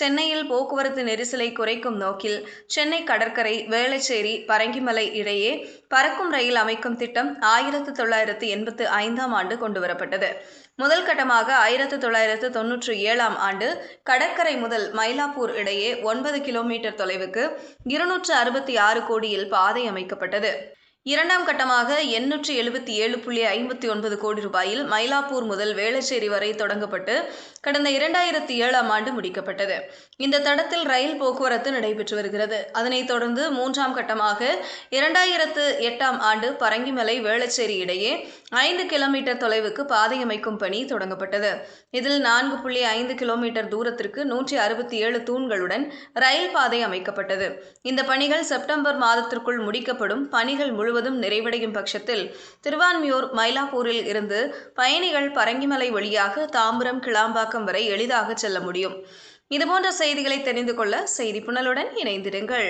சென்னையில் போக்குவரத்து நெரிசலை குறைக்கும் நோக்கில் சென்னை கடற்கரை, வேளச்சேரி, பரங்கிமலை இடையே பறக்கும் ரயில் அமைக்கும் திட்டம் 1985ஆம் ஆண்டு கொண்டுவரப்பட்டது. முதல் கட்டமாக 1997ஆம் ஆண்டு கடற்கரை முதல் மயிலாப்பூர் இடையே 9 கிலோமீட்டர் தொலைவுக்கு 266 கோடியில் பாதை அமைக்கப்பட்டது. இரண்டாம் கட்டமாக 877.59 கோடி ரூபாயில் மயிலாப்பூர் முதல் வேளச்சேரி வரை தொடங்கப்பட்டு கடந்த 2007ஆம் ஆண்டு முடிக்கப்பட்டது. இந்த தடத்தில் ரயில் போக்குவரத்து நடைபெற்று வருகிறது. அதனைத் தொடர்ந்து மூன்றாம் கட்டமாக 2008ஆம் ஆண்டு பரங்கிமலை, வேளச்சேரி இடையே 5 கிலோமீட்டர் தொலைவுக்கு பாதை அமைக்கும் பணி தொடங்கப்பட்டது. இதில் 4.5 கிலோமீட்டர் தூரத்திற்கு 167 தூண்களுடன் ரயில் பாதை அமைக்கப்பட்டது. இந்த பணிகள் செப்டம்பர் மாதத்திற்குள் முடிக்கப்படும். பணிகள் முழுவதும் நிறைவடையும் பட்சத்தில் திருவான்மியூர், மயிலாப்பூரில் இருந்து பயணிகள் பரங்கிமலை வழியாக தாம்பரம், கிளாம்பாக்கம் வரை எளிதாக செல்ல முடியும். இதுபோன்ற செய்திகளை தெரிந்து கொள்ள செய்தி புனலுடன் இணைந்திருங்கள்.